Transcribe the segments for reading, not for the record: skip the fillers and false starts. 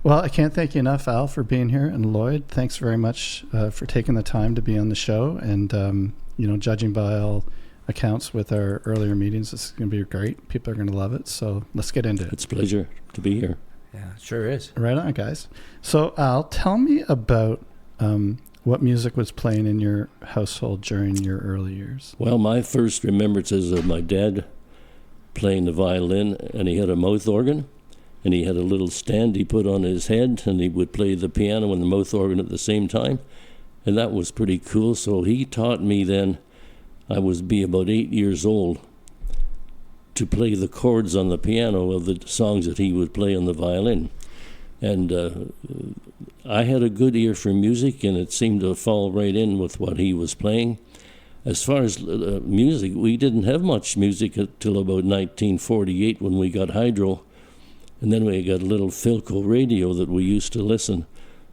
Well, I can't thank you enough, Al, for being here, and Lloyd, thanks very much for taking the time to be on the show. And judging by all accounts with our earlier meetings, it's going to be great. People are going to love it. So let's get into it. It's a pleasure to be here. Yeah, it sure is. Right on, guys. So Al, tell me about what music was playing in your household during your early years. Well, my first remembrances of my dad playing the violin, and he had a mouth organ, and he had a little stand he put on his head, and he would play the piano and the mouth organ at the same time, and that was pretty cool. So he taught me then, I was about 8 years old, to play the chords on the piano of the songs that he would play on the violin. And I had a good ear for music, and it seemed to fall right in with what he was playing. As far as music, we didn't have much music until about 1948 when we got hydro, and then we got a little Philco radio that we used to listen.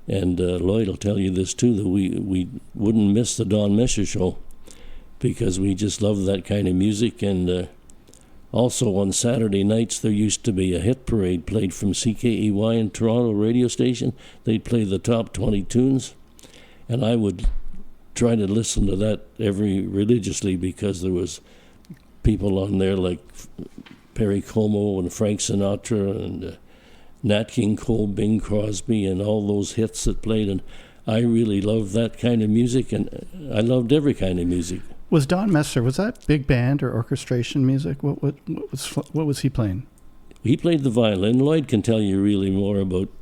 And Lloyd will tell you this too, that we wouldn't miss the Don Messer show because we just loved that kind of music. And also on Saturday nights, there used to be a hit parade played from CKEY in Toronto radio station. They'd play the top 20 tunes, and I would try to listen to that religiously because there was people on there like Perry Como and Frank Sinatra and Nat King Cole, Bing Crosby, and all those hits that played. And I really loved that kind of music, and I loved every kind of music. Was Don Messer, was that big band or orchestration music? What was he playing? He played the violin. Lloyd can tell you really more about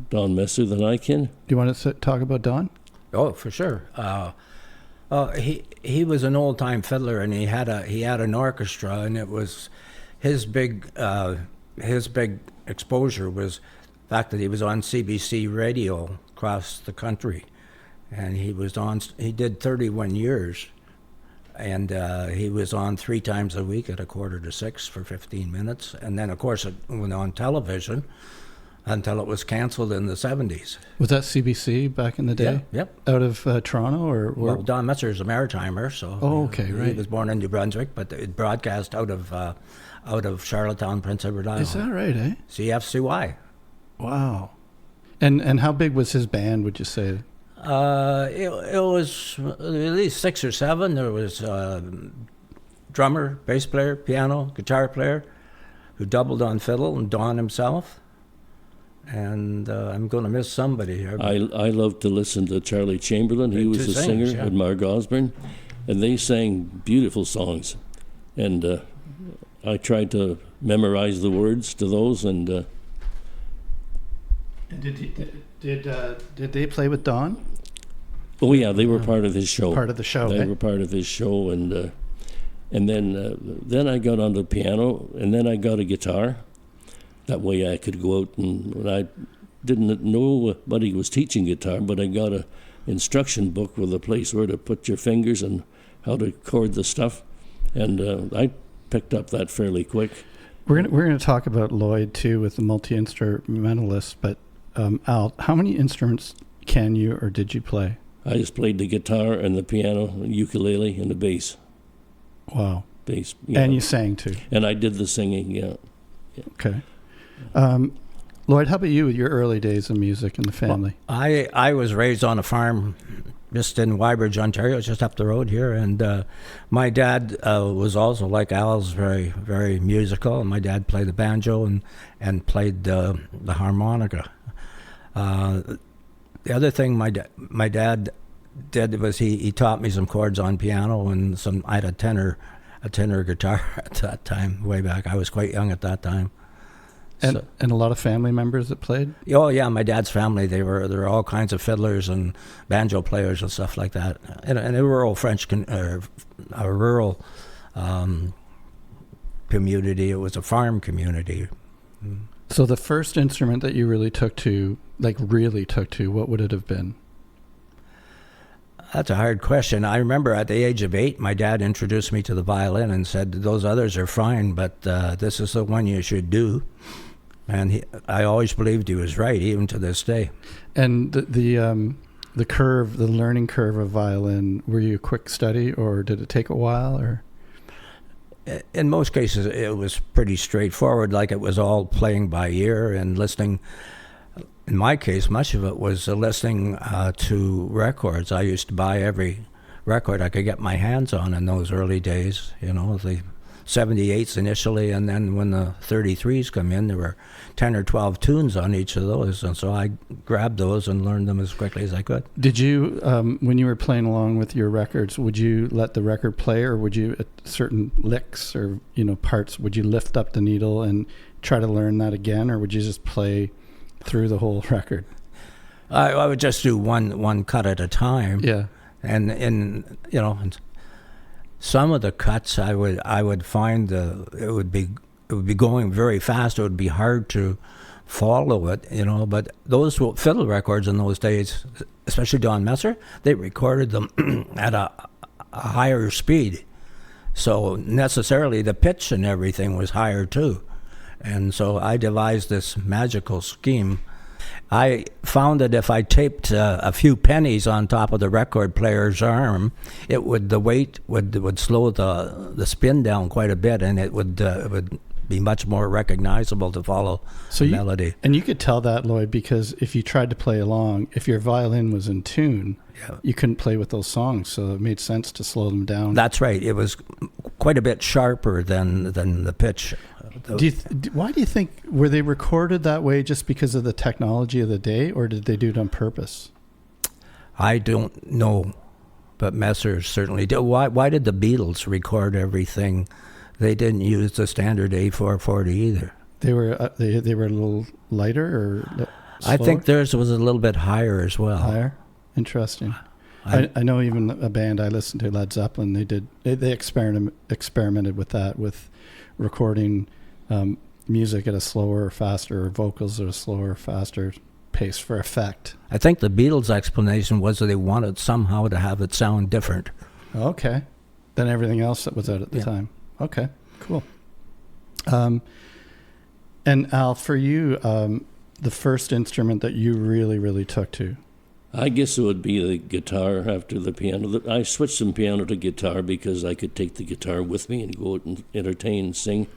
Don Messer than I can. Do you want to talk about Don? Oh, for sure. He was an old time fiddler, and he had an orchestra, and it was his big exposure was the fact that he was on CBC radio across the country, and he did 31 years. And he was on 3 times a week at 5:45 for 15 minutes. And then, of course, it went on television until it was canceled in the 70s. Was that CBC back in the day? Yeah, yep. Out of Toronto? Or Well, Don Messer is a maritimer, so right. He was born in New Brunswick, but it broadcast out of Charlottetown, Prince Edward Island. Is that right, eh? CFCY. Wow. And how big was his band, would you say? It was at least 6 or 7. There was drummer, bass player, piano, guitar player, who doubled on fiddle, and Don himself. And I'm going to miss somebody here. I love to listen to Charlie Chamberlain. He was a singer with Mark Osborne, and they sang beautiful songs. And I tried to memorize the words to those. And did they play with Don? Oh yeah, they were part of his show. Part of the show. They were part of his show, and then I got on the piano, and then I got a guitar. That way I could go out, and I didn't know what he was teaching guitar, but I got a instruction book with a place where to put your fingers and how to chord the stuff, and I picked up that fairly quick. We're gonna talk about Lloyd too with the multi-instrumentalist, but Al, how many instruments can you or did you play? I just played the guitar and the piano, ukulele, and the bass. Wow. Bass. Yeah. And you sang too. And I did the singing, yeah. Okay. Lloyd, how about you with your early days of music in the family? Well, I was raised on a farm just in Wybridge, Ontario, just up the road here. And my dad was also, like Al's, very, very musical. My dad played the banjo and played the harmonica. The other thing my dad did was he taught me some chords on piano, and I had a tenor guitar at that time, way back. I was quite young at that time. And a lot of family members that played? Oh yeah, my dad's family, there were all kinds of fiddlers and banjo players and stuff like that. In a rural community, it was a farm community. So the first instrument that you really took to, what would it have been? That's a hard question. I remember at the age of 8, my dad introduced me to the violin and said, "Those others are fine, but this is the one you should do." And I always believed he was right, even to this day. And the learning curve of violin, were you a quick study, or did it take a while? Or in most cases, it was pretty straightforward. Like, it was all playing by ear and listening in my case, much of it was listening to records. I used to buy every record I could get my hands on in those early days, the 78s initially, and then when the 33s come in, there were 10 or 12 tunes on each of those, and so I grabbed those and learned them as quickly as I could. Did you, when you were playing along with your records, would you let the record play, or would you, at certain licks or parts, would you lift up the needle and try to learn that again, or would you just play through the whole record? I would just do one cut at a time. Yeah. And some of the cuts I would find it would be going very fast. It would be hard to follow it, But those fiddle records in those days, especially Don Messer, they recorded them at a higher speed, so necessarily the pitch and everything was higher too. And so I devised this magical scheme. I found that if I taped a few pennies on top of the record player's arm, the weight would slow the spin down quite a bit, and it would be much more recognizable to follow the melody. And you could tell that, Lloyd, because if you tried to play along, if your violin was in tune, you couldn't play with those songs, so it made sense to slow them down. That's right. It was quite a bit sharper than the pitch. Why do you think, were they recorded that way just because of the technology of the day, or did they do it on purpose? I don't know, but Messer certainly did. Why did the Beatles record everything? They didn't use the standard A440 either. They were a little lighter, or slower? I think theirs was a little bit higher as well. Higher? Interesting. I know even a band I listened to, Led Zeppelin, they experimented with that, with recording music at a slower or faster, or vocals at a slower or faster pace for effect. I think the Beatles' explanation was that they wanted somehow to have it sound different. Okay. Than everything else that was out at the time. Okay, cool. And Al, for you, the first instrument that you really, really took to? I guess it would be the guitar after the piano. I switched from piano to guitar because I could take the guitar with me and go out and entertain and sing.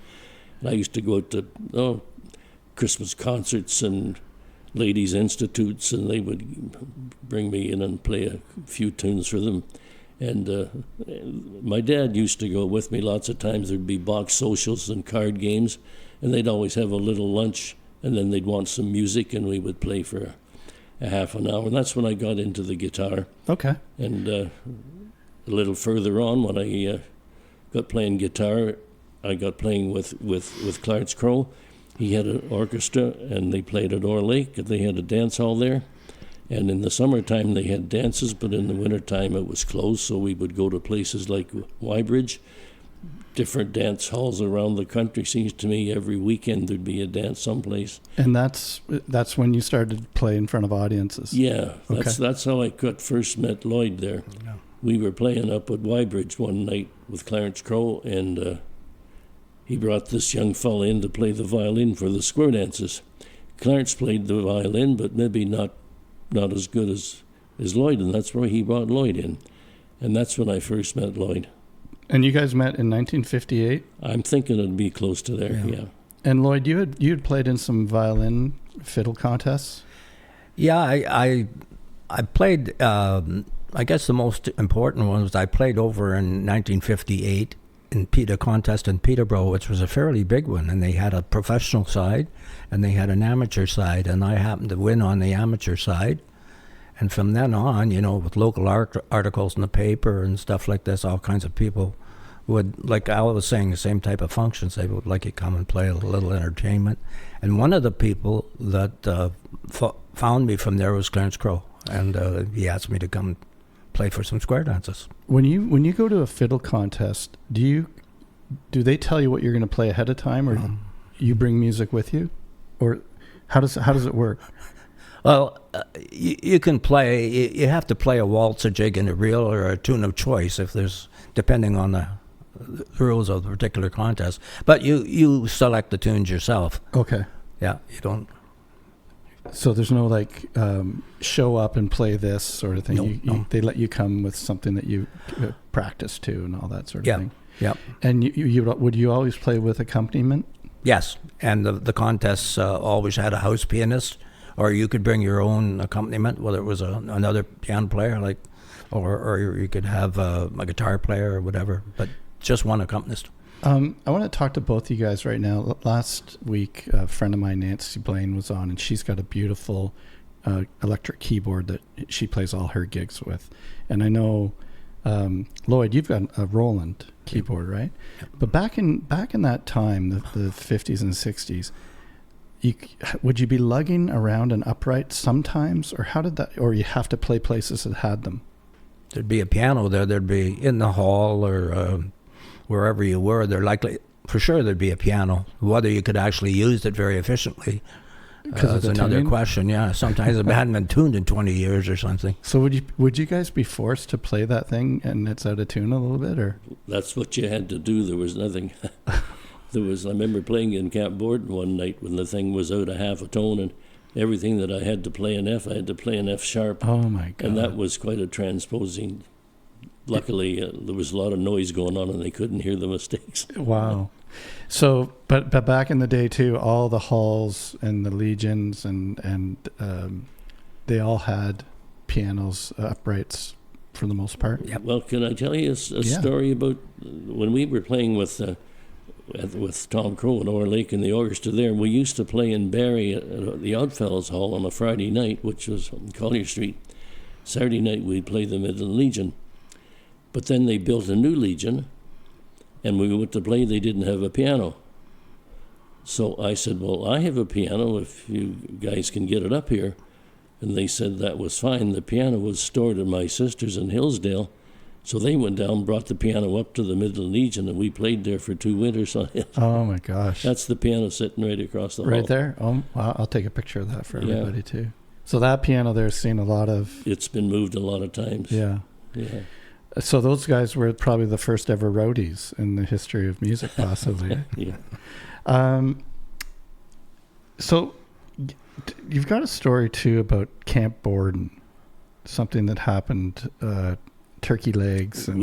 And I used to go out to Christmas concerts and ladies' institutes, and they would bring me in and play a few tunes for them. And my dad used to go with me lots of times. Thered be box socials and card games, and they'd always have a little lunch, and then they'd want some music, and we would play for a half an hour. And that's when I got into the guitar. Okay. And a little further on, when I got playing guitar, I got playing with Clarence Crowe. He had an orchestra, and they played at Orr Lake. They had a dance hall there. And in the summertime, they had dances, but in the wintertime, it was closed, so we would go to places like Wybridge, different dance halls around the country. Seems to me every weekend there'd be a dance someplace. And that's when you started to play in front of audiences? Yeah, that's how I first met Lloyd there. Yeah. We were playing up at Wybridge one night with Clarence Crowe, and he brought this young fella in to play the violin for the square dances. Clarence played the violin, but maybe not as good as Lloyd, and that's where he brought Lloyd in. And that's when I first met Lloyd. And you guys met in 1958? I'm thinking it'd be close to there, yeah. And Lloyd, you had played in some violin fiddle contests? Yeah, I played, I guess the most important one was I played over in 1958 in a contest in Peterborough, which was a fairly big one, and they had a professional side and they had an amateur side, and I happened to win on the amateur side. And from then on, with local articles in the paper and stuff like this, all kinds of people would, like Al was saying, the same type of functions. They would like you come and play a little entertainment. And one of the people that found me from there was Clarence Crowe, and he asked me to come play for some square dances. When you go to a fiddle contest, do they tell you what you're going to play ahead of time, or you bring music with you, or how does it work? Well, you can play. You have to play a waltz, a jig, and a reel, or a tune of choice, depending on the rules of the particular contest. But you select the tunes yourself. Okay. Yeah, you don't. So there's no show up and play this sort of thing. No. They let you come with something that you practice to and all that sort of thing. Yeah. And would you always play with accompaniment? Yes, and the contests always had a house pianist or you could bring your own accompaniment, whether it was another piano player, like, or you could have a guitar player or whatever, but just one accompanist. I want to talk to both of you guys right now. Last week, a friend of mine, Nancy Blaine, was on, and she's got a beautiful electric keyboard that she plays all her gigs with. And I know, Lloyd, you've got a Roland keyboard, right? Yep. But back in that time, the 50s and 60s, would you be lugging around an upright sometimes, or how did that? Or you have to play places that had them? There'd be a piano there. There'd be in the hall or wherever you were. For sure there'd be a piano. Whether you could actually use it very efficiently is another question. Yeah, sometimes it hadn't been tuned in 20 years or something. So would you guys be forced to play that thing and it's out of tune a little bit, or? That's what you had to do. There was nothing. I remember playing in Camp Borden one night when the thing was out a half a tone, and everything that I had to play in F, I had to play in F sharp. Oh my God. And that was quite a transposing. Luckily, there was a lot of noise going on and they couldn't hear the mistakes. Wow. So, but back in the day too, all the halls and the legions and they all had pianos, uprights for the most part. Yep. Well, can I tell you a story about when we were playing with Tom Crow at Orr Lake and the orchestra there? We used to play in Barrie at the Oddfellows Hall on a Friday night, which was on Collier Street. Saturday night we'd play the Midland Legion. But then they built a new Legion, and when we went to play, they didn't have a piano. So I said, well, I have a piano if you guys can get it up here. And they said that was fine. The piano was stored at my sister's in Hillsdale. So they went down, brought the piano up to the Midland Legion, and we played there for 2 winters on it. Oh, my gosh. That's the piano sitting right across the hall. Right there? Oh, I'll take a picture of that for everybody, too. So that piano there's seen a lot of... It's been moved a lot of times. Yeah. Yeah. So those guys were probably the first ever roadies in the history of music, possibly. Yeah. So you've got a story, too, about Camp Borden, something that happened, turkey legs. And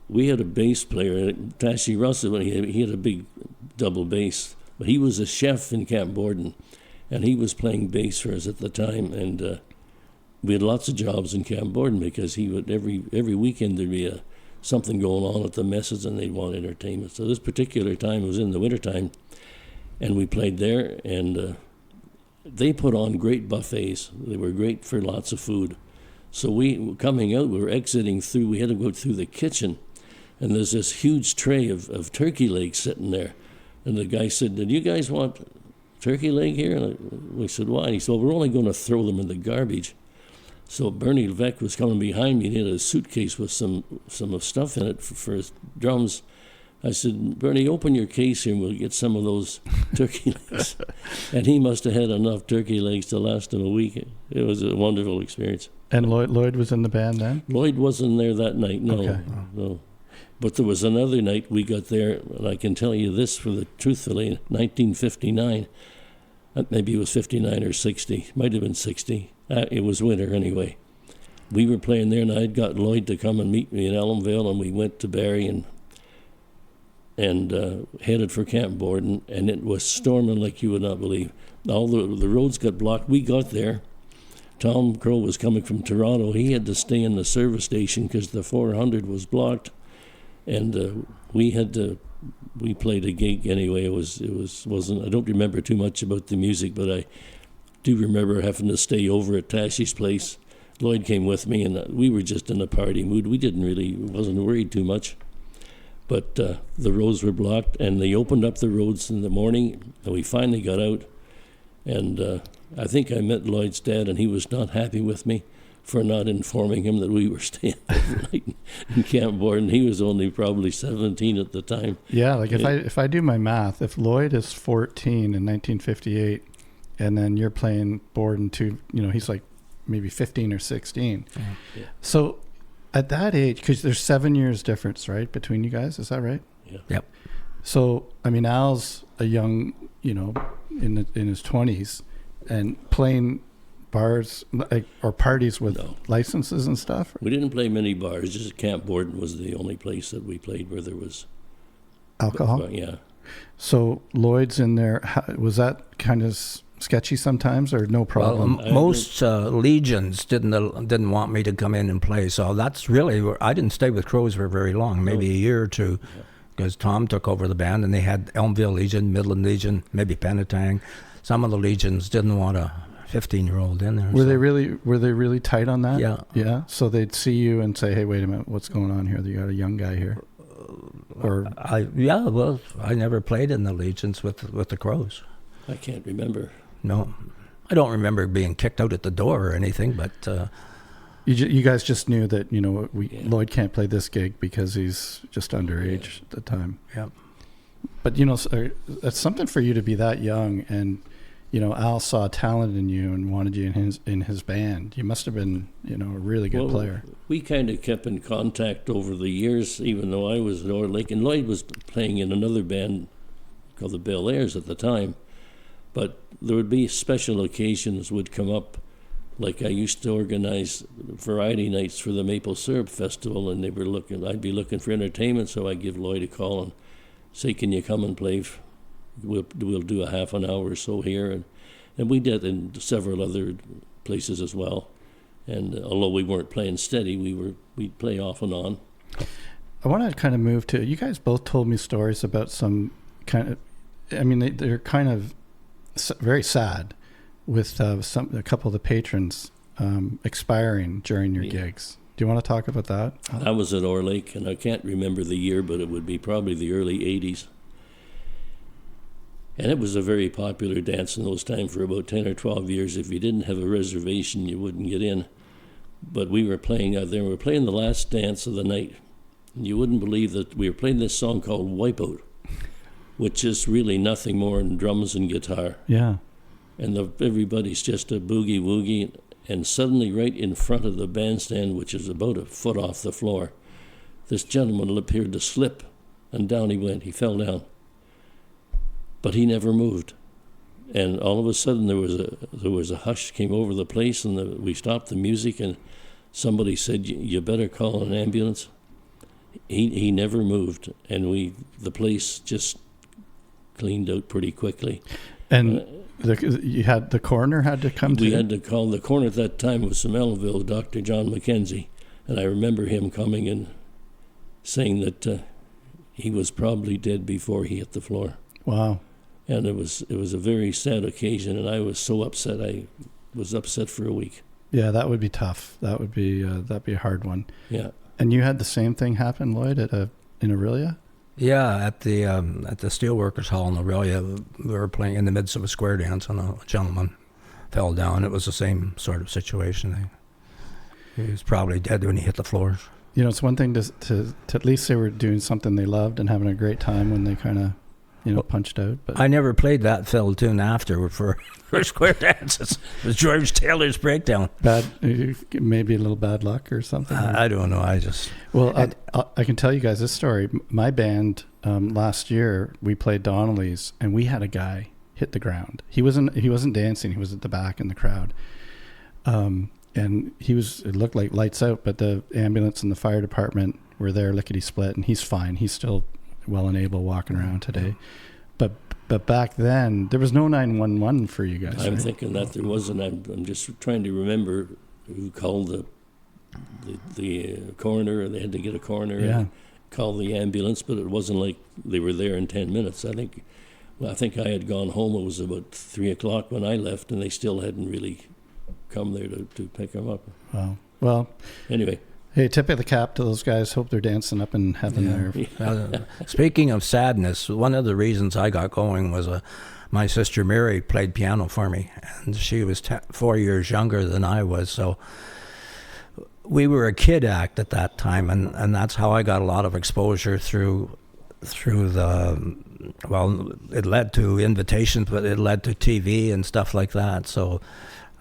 we had a bass player, Tashi Russell, he had a big double bass. But he was a chef in Camp Borden, and he was playing bass for us at the time, and we had lots of jobs in Camp Borden because he would every weekend there'd be something going on at the messes and they'd want entertainment. So this particular time was in the wintertime, and we played there, and they put on great buffets. They were great for lots of food. So we were exiting through, we had to go through the kitchen, and there's this huge tray of turkey legs sitting there. And the guy said, did you guys want turkey leg here? And we said, why? And he said, well, we're only going to throw them in the garbage. So Bernie Levesque was coming behind me, and he had a suitcase with some stuff in it for his drums. I said, Bernie, open your case here and we'll get some of those turkey legs. And he must have had enough turkey legs to last him a week. It was a wonderful experience. And Lloyd was in the band then? Lloyd wasn't there that night, no. Okay. No. But there was another night we got there, and I can tell you this truthfully, in 1959, maybe it was 59 or 60, might have been 60. It was winter anyway. We were playing there, and I had got Lloyd to come and meet me in Elmvale, and we went to Barrie and headed for Camp Borden, and it was storming like you would not believe. All the roads got blocked. We got there. Tom Crow was coming from Toronto. He had to stay in the service station because the 400 was blocked, and we played a gig anyway. It wasn't. I don't remember too much about the music, but I do remember having to stay over at Tashy's place. Lloyd came with me, and we were just in a party mood. We wasn't worried too much. But the roads were blocked, and they opened up the roads in the morning, and we finally got out. And I think I met Lloyd's dad, and he was not happy with me for not informing him that we were staying overnight in Camp Borden. He was only probably 17 at the time. Yeah, like if I do my math, if Lloyd is 14 in 1958, and then you're playing Borden too, he's like maybe 15 or 16. Yeah. So at that age, because there's 7 years difference, right, between you guys, is that right? Yeah. Yep. So, I mean, Al's a young, in his 20s, and playing bars or parties with licenses and stuff? We didn't play many bars. Just Camp Borden was the only place that we played where there was alcohol. Yeah. So Lloyd's in there. Was that kind of sketchy sometimes, or no problem? Well, most legions didn't want me to come in and play, so that's really where I didn't stay with Crows for very long, maybe a year or two, because Tom took over the band, and they had Elmville Legion, Midland Legion, maybe Penetang. Some of the legions didn't want a 15-year-old in there. Were they really tight on that? Yeah. Yeah. So they'd see you and say, "Hey, wait a minute, what's going on here? You got a young guy here." Or I never played in the legions with the Crows. I can't remember. No, I don't remember being kicked out at the door or anything, but you guys just knew that Lloyd can't play this gig because he's just underage at the time. Yeah. But that's something for you to be that young, and Al saw talent in you and wanted you in his band. You must have been a really good player. We kind of kept in contact over the years, even though I was at Orr Lake, and Lloyd was playing in another band called the Bel Airs at the time. But there would be special occasions would come up, like I used to organize variety nights for the Maple Syrup Festival, and I'd be looking for entertainment, so I'd give Lloyd a call and say, "Can you come and play? We'll do a half an hour or so here," and we did in several other places as well. And although we weren't playing steady, we'd play off and on. I want to kind of move to, you guys both told me stories about some kind of, they're kind of very sad with a couple of the patrons expiring during your gigs. Do you want to talk about that? I was at Orr Lake, and I can't remember the year, but it would be probably the early 80s. And it was a very popular dance in those times for about 10 or 12 years. If you didn't have a reservation, you wouldn't get in. But we were playing out there. We were playing the last dance of the night. And you wouldn't believe that we were playing this song called Wipeout, which is really nothing more than drums and guitar. Yeah. And everybody's just a boogie-woogie. And suddenly, right in front of the bandstand, which is about a foot off the floor, this gentleman appeared to slip, and down he went. He fell down. But he never moved. And all of a sudden there was a hush came over the place, and we stopped the music, and somebody said, "You better call an ambulance." He never moved, and the place just cleaned out pretty quickly. And the coroner had to come. We had to call the coroner at that time. It was from Elmville, Dr. John McKenzie, and I remember him coming and saying that he was probably dead before he hit the floor. Wow. And it was a very sad occasion, and I was so upset. I was upset for a week. Yeah, that would be tough. That'd be a hard one. Yeah. And you had the same thing happen, Lloyd, in Aurelia? Yeah, at the Steelworkers Hall in Aurelia, we were playing in the midst of a square dance, and a gentleman fell down. It was the same sort of situation. He was probably dead when he hit the floor. It's one thing to at least they were doing something they loved and having a great time when they kind of punched out. But I never played that fill tune after for square dances. It was George Taylor's breakdown. Maybe a little bad luck or something. I don't know. I can tell you guys this story. My band last year, we played Donnelly's, and we had a guy hit the ground. He wasn't dancing. He was at the back in the crowd. And it looked like lights out, but the ambulance and the fire department were there lickety split, and he's fine. He's still well and able walking around today. But back then there was no 911 for you guys. I'm thinking that there wasn't. I'm just trying to remember who called the coroner. They had to get a coroner and call the ambulance, but it wasn't like they were there in 10 minutes. I think I had gone home. It was about 3:00 when I left, and they still hadn't really come there to pick him up. Wow. Well, anyway. Hey, tip of the cap to those guys. Hope they're dancing up in heaven there. Speaking of sadness, one of the reasons I got going was my sister Mary played piano for me, and she was 4 years younger than I was. So we were a kid act at that time, and that's how I got a lot of exposure through the. Well, it led to invitations, but it led to TV and stuff like that. So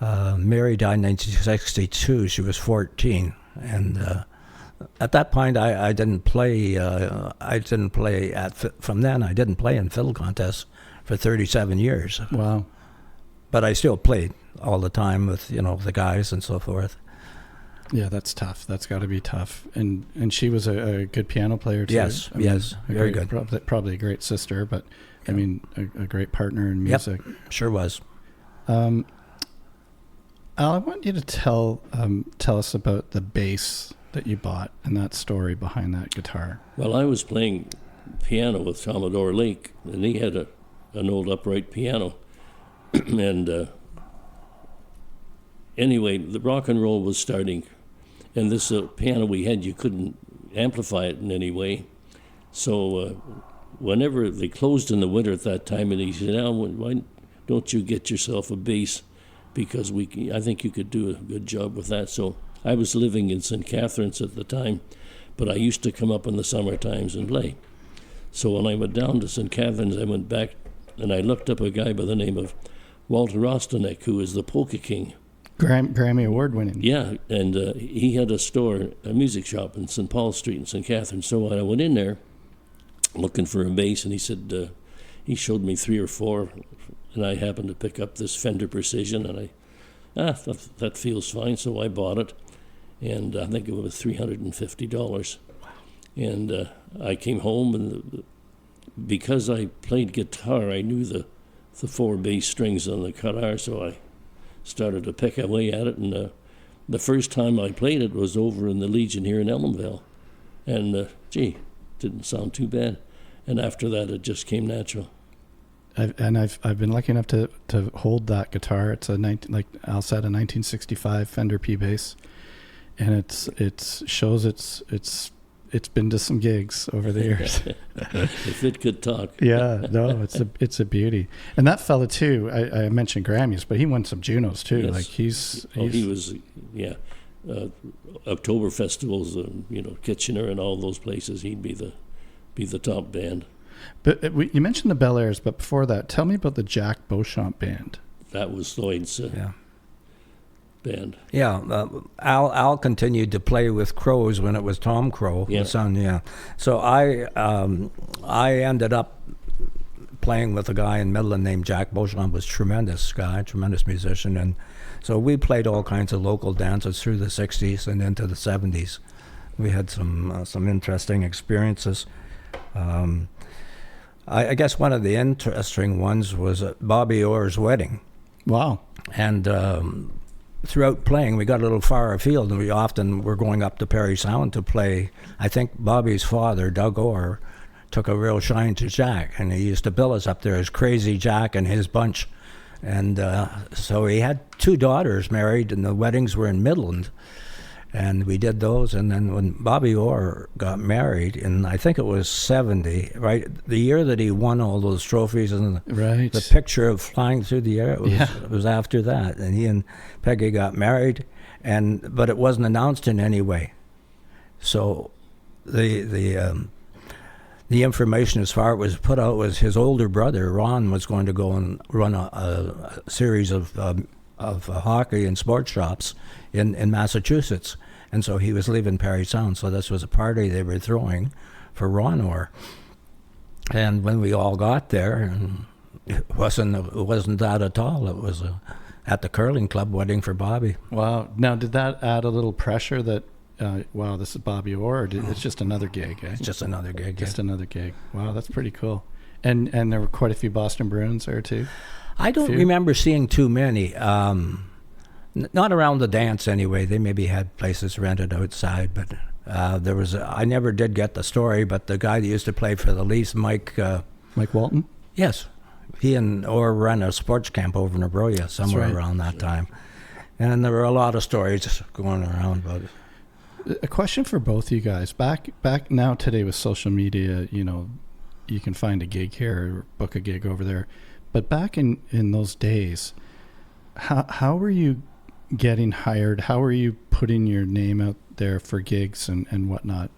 Mary died in 1962. She was 14. And at that point, I didn't play. From then, I didn't play in fiddle contests for 37 years. Wow! But I still played all the time with the guys and so forth. Yeah, that's tough. That's got to be tough. And she was a good piano player too. Yes, very good. Probably a great sister, but I mean a great partner in music. Yep, sure was. Al, I want you to tell us about the bass that you bought and that story behind that guitar. Well, I was playing piano with Commodore Lake, and he had an old upright piano. And anyway, the rock and roll was starting, and this piano we had, you couldn't amplify it in any way. So whenever they closed in the winter at that time, and he said, "Al, why don't you get yourself a bass? Because I think you could do a good job with that." So I was living in St. Catharines at the time, but I used to come up in the summer times and play. So when I went down to St. Catharines, I went back and I looked up a guy by the name of Walter Rostanek, who is the polka king. Grammy Award winning. Yeah, and he had a store, a music shop in St. Paul Street in St. Catharines. So I went in there looking for a bass, and he said, he showed me 3 or 4, and I happened to pick up this Fender Precision, and that feels fine, so I bought it, and I think it was $350. And I came home, and because I played guitar, I knew the 4 bass strings on the guitar, so I started to pick away at it, and the first time I played it was over in the Legion here in Elmvale, and didn't sound too bad. And after that, it just came natural. I've been lucky enough to hold that guitar. It's like Al said, a 1965 Fender P bass, and it shows it's been to some gigs over the years. If it could talk. Yeah, no, it's a beauty. And that fella too. I mentioned Grammys, but he won some Junos too. Yes. Like he was October festivals, Kitchener and all those places. He'd be the top band. But you mentioned the Bel Airs, but before that, tell me about the Jack Beauchamp band. That was Lloyd's band. Yeah, Al continued to play with Crows when it was Tom Crow, his son. Yeah, so I ended up playing with a guy in Midland named Jack Beauchamp. Was a tremendous guy, tremendous musician, and so we played all kinds of local dances through the '60s and into the '70s. We had some interesting experiences. I guess one of the interesting ones was at Bobby Orr's wedding. Wow! And throughout playing, we got a little far afield, and we often were going up to Parry Sound to play. I think Bobby's father, Doug Orr, took a real shine to Jack, and he used to bill us up there as Crazy Jack and his bunch. And so he had 2 daughters married, and the weddings were in Midland. And we did those, and then when Bobby Orr got married, and I think it was 70, right, the year that he won all those trophies, and the picture of flying through the air, it was after that. And he and Peggy got married, but it wasn't announced in any way. So the information as far as it was put out was his older brother, Ron, was going to go and run a series of hockey and sports shops in Massachusetts, and so he was leaving Parry Sound. So this was a party they were throwing for Ron Orr. And when we all got there, and it wasn't that at all. It was at the curling club wedding for Bobby. Wow! Now, did that add a little pressure that? Wow, this is Bobby Orr. Or it's just another gig. Eh? It's just another gig. Just another gig. Wow, that's pretty cool. And there were quite a few Boston Bruins there too. I don't remember seeing too many. Not around the dance anyway. They maybe had places rented outside, but there was. I never did get the story, but the guy that used to play for the Leafs, Mike Walton. Yes, he and Orr ran a sports camp over in Abroya somewhere around that time, and there were a lot of stories going around about it. A question for both of you guys. Back now today with social media, you can find a gig here or book a gig over there. But back in those days, how were you getting hired? How were you putting your name out there for gigs and whatnot?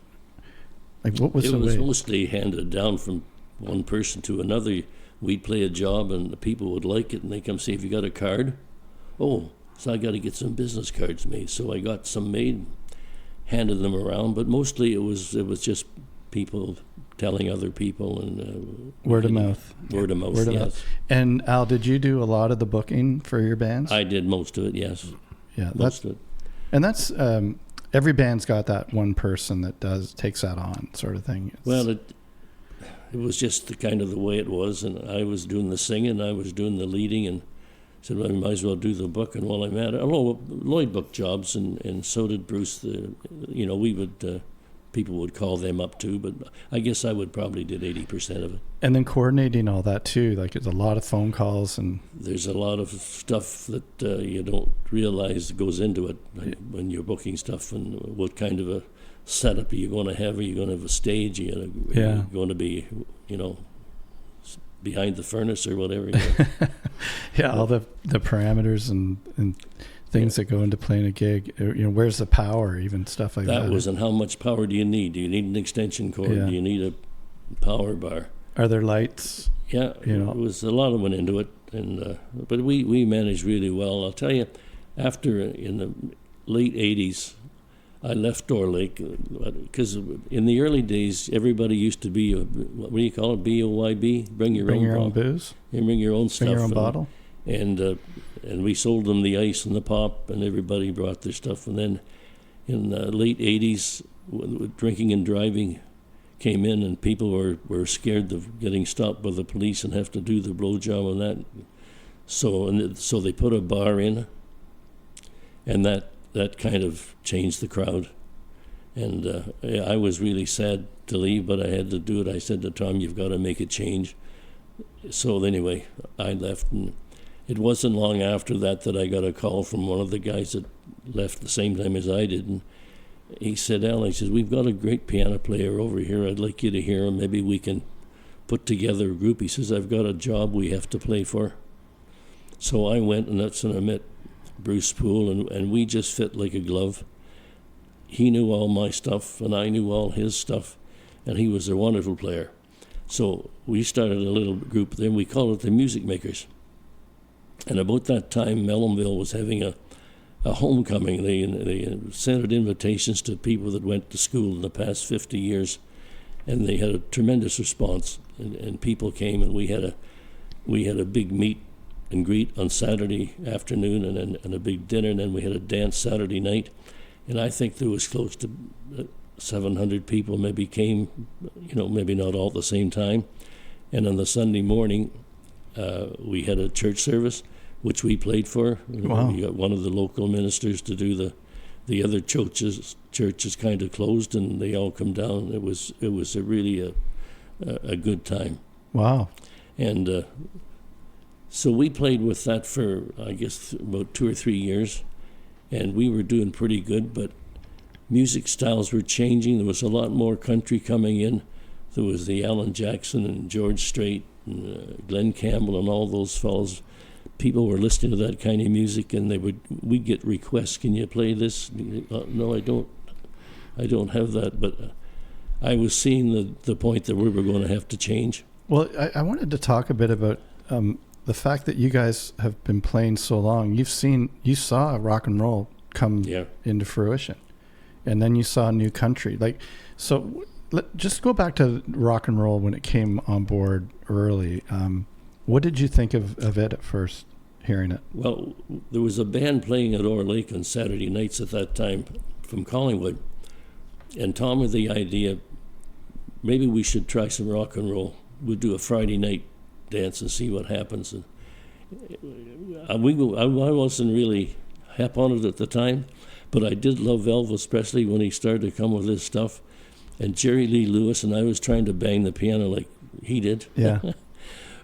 Like, what was it the was way? Mostly handed down from one person to another. We'd play a job, and the people would like it, and they come say, "Have you got a card?" "Oh, so I got to get some business cards made." So I got some made, handed them around, but mostly it was just people telling other people, and word of mouth. Word of mouth, yes. And Al, did you do a lot of the booking for your bands? I did most of it, yes. Yeah, most of it. And that's every band's got that one person that takes that on, sort of thing. Well, it was just the way it was, and I was doing the singing, I was doing the leading, and said, well, I might as well do the booking while I'm at it. Although Lloyd booked jobs, and so did Bruce. We would, people would call them up too, but I guess I would probably did 80% of it. And then coordinating all that too, like it's a lot of phone calls and... There's a lot of stuff that you don't realize goes into it when you're booking stuff, and what kind of a setup are you going to have? Are you going to have a stage? Are you going to be, behind the furnace or whatever? Yeah, all the parameters and things that go into playing a gig. Where's the power, even stuff like that. And how much power do you need? Do you need an extension cord? Yeah. Do you need a power bar? Are there lights? Yeah, it was a lot that went into it, and but we managed really well. I'll tell you, after in the late '80s, I left Door Lake because in the early days, everybody used to be what do you call it? BOYB, bring your own booze, and bring your own stuff, bring your own bottle, and we sold them the ice and the pop, and everybody brought their stuff. And then in the late '80s, when drinking and driving came in, and people were scared of getting stopped by the police and have to do the blowjob and that. So they put a bar in, and that kind of changed the crowd. And I was really sad to leave, but I had to do it. I said to Tom, you've got to make a change. So anyway, I left, and it wasn't long after that I got a call from one of the guys that left the same time as I did. And he said, Al, he says, we've got a great piano player over here. I'd like you to hear him. Maybe we can put together a group. He says, I've got a job we have to play for. So I went, and that's when I met Bruce Poole, and we just fit like a glove. He knew all my stuff, and I knew all his stuff, and he was a wonderful player. So we started a little group then. We called it the Music Makers. And about that time, Mellonville was having a homecoming. They sent out invitations to people that went to school in the past 50 years, and they had a tremendous response. And people came, and we had a big meet and greet on Saturday afternoon, and a big dinner, and then we had a dance Saturday night. And I think there was close to 700 people maybe came, maybe not all at the same time. And on the Sunday morning, we had a church service, which we played for. Wow. We got one of the local ministers to do the other churches kind of closed, and they all come down. It was really a good time. Wow. And so we played with that for, I guess, about 2 or 3 years, and we were doing pretty good, but music styles were changing. There was a lot more country coming in. There was the Alan Jackson and George Strait and Glenn Campbell and all those fellows. People were listening to that kind of music, and we'd get requests. Can you play this? No, I don't have that. But I was seeing the point that we were going to have to change. Well, I wanted to talk a bit about the fact that you guys have been playing so long. You saw rock and roll come into fruition, and then you saw new country. Just go back to rock and roll when it came on board early. What did you think of it at first, hearing it? Well, there was a band playing at Orr Lake on Saturday nights at that time from Collingwood, and Tom had the idea, maybe we should try some rock and roll. We'll do a Friday night dance and see what happens. And I wasn't really hep on it at the time, but I did love Elvis Presley when he started to come with his stuff, and Jerry Lee Lewis, and I was trying to bang the piano like he did. Yeah.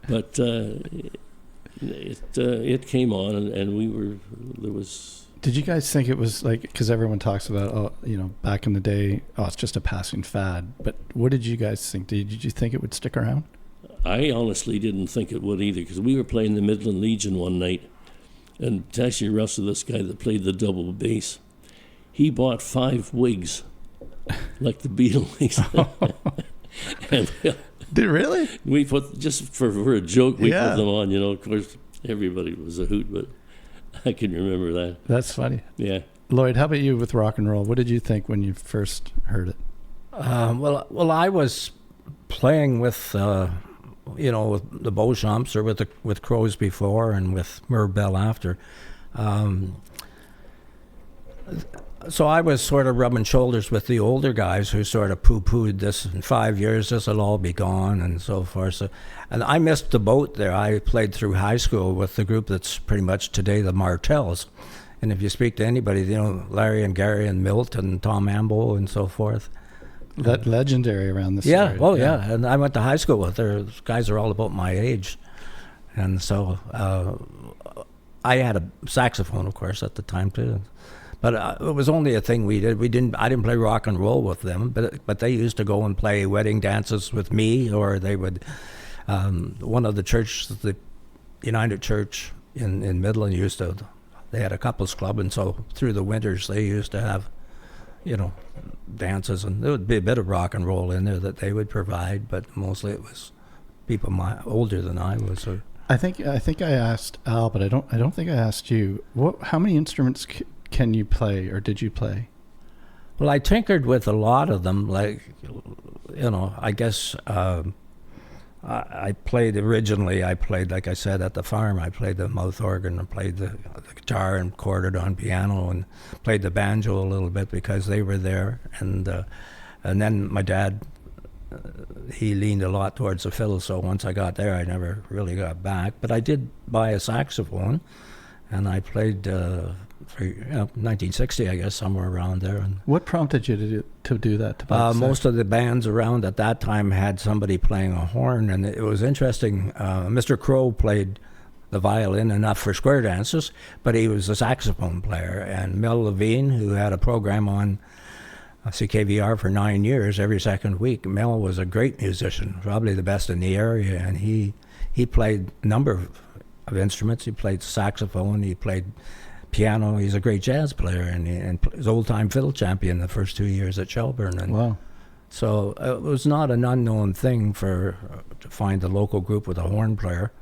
But it came on, and there was... Did you guys think it was like, because everyone talks about, back in the day, it's just a passing fad, but what did you guys think? Did you think it would stick around? I honestly didn't think it would either, because we were playing the Midland Legion one night, and Tashi Russell, this guy that played the double bass, he bought 5 wigs, like the Beatles. And did really? We put, just for a joke, we put them on. Of course, everybody was a hoot, but I can remember that. That's funny. Yeah. Lloyd, how about you with rock and roll? What did you think when you first heard it? Well, I was playing with, with the Beauchamps, or with Crows before, and with Merv Bell after. So I was sort of rubbing shoulders with the older guys who sort of poo-pooed this. In 5 years, this will all be gone and so forth. So, and I missed the boat there. I played through high school with the group that's pretty much today the Martells. And if you speak to anybody, you know, Larry and Gary and Milt and Tom Ambo and so forth. That legendary around this Yeah, area. oh yeah. And I went to high school with her. Those guys are all about my age. And so I had a saxophone, of course, at the time too. But it was only a thing we did. I didn't play rock and roll with them, but they used to go and play wedding dances with me, or they would. One of the churches, the United Church in Midland, used to. They had a couples club, and so through the winters they used to have, you know, dances, and there would be a bit of rock and roll in there that they would provide, but mostly it was people older than I was. So. I think I asked Al, but I don't think I asked you. How many instruments can you play, or did you play? Well, I tinkered with a lot of them. Like, you know, I guess I played originally. I played, like I said, at the farm. I played the mouth organ, and played the guitar, and chorded on piano, and played the banjo a little bit because they were there. And then my dad, he leaned a lot towards the fiddle. So once I got there, I never really got back. But I did buy a saxophone, and I played. For 1960, I guess, somewhere around there. And what prompted you to do that? To buy most of the bands around at that time had somebody playing a horn, and it was interesting. Mr. Crow played the violin enough for square dances, but he was a saxophone player. And Mel Levine, who had a program on CKVR for 9 years, every second week, Mel was a great musician, probably the best in the area, and he played a number of instruments. He played saxophone, he played piano. He's a great jazz player, and he's old-time fiddle champion the first 2 years at Shelburne. And wow. So it was not an unknown thing to find a local group with a horn player.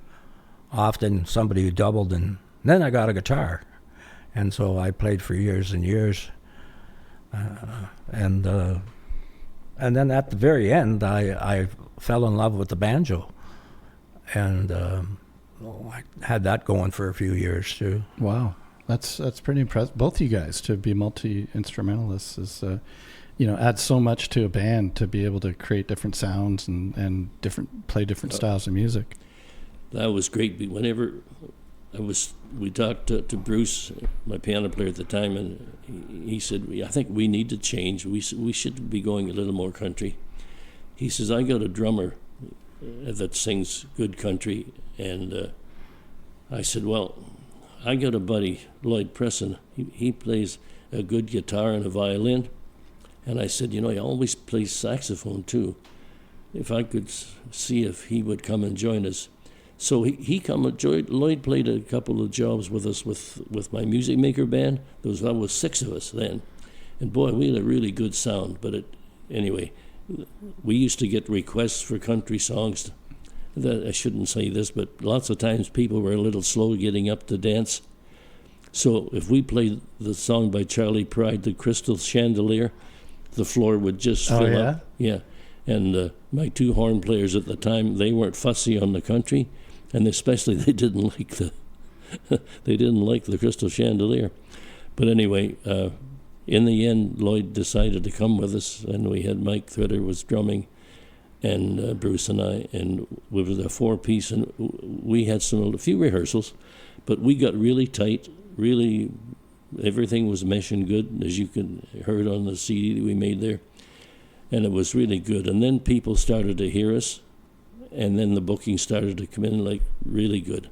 Often somebody who doubled, and then I got a guitar. And so I played for years and years. And then at the very end, I fell in love with the banjo. And I had that going for a few years, too. Wow. That's pretty impressive. Both you guys to be multi-instrumentalists is, adds so much to a band to be able to create different sounds and play different styles of music. That was great. Whenever we talked to Bruce, my piano player at the time, and he said, I think we need to change. We should be going a little more country. He says, I got a drummer that sings good country, and I said, well, I got a buddy, Lloyd Preston. He plays a good guitar and a violin. And I said, he always plays saxophone too. If I could see if he would come and join us. So he come and joined. Lloyd played a couple of jobs with us with my music maker band. That was 6 of us then. And boy, we had a really good sound. But anyway, we used to get requests for country songs. I shouldn't say this, but lots of times people were a little slow getting up to dance. So if we played the song by Charlie Pride, The Crystal Chandelier, the floor would just fill up. Yeah. And my 2 horn players at the time, they weren't fussy on the country, and especially they didn't like the Crystal Chandelier. But anyway, in the end, Lloyd decided to come with us, and we had Mike Thritter was drumming, and Bruce and I, and we were the 4-piece, and we had a few rehearsals, but we got really tight, really, everything was meshing good, as you heard on the CD that we made there, and it was really good. And then people started to hear us, and then the booking started to come in like really good,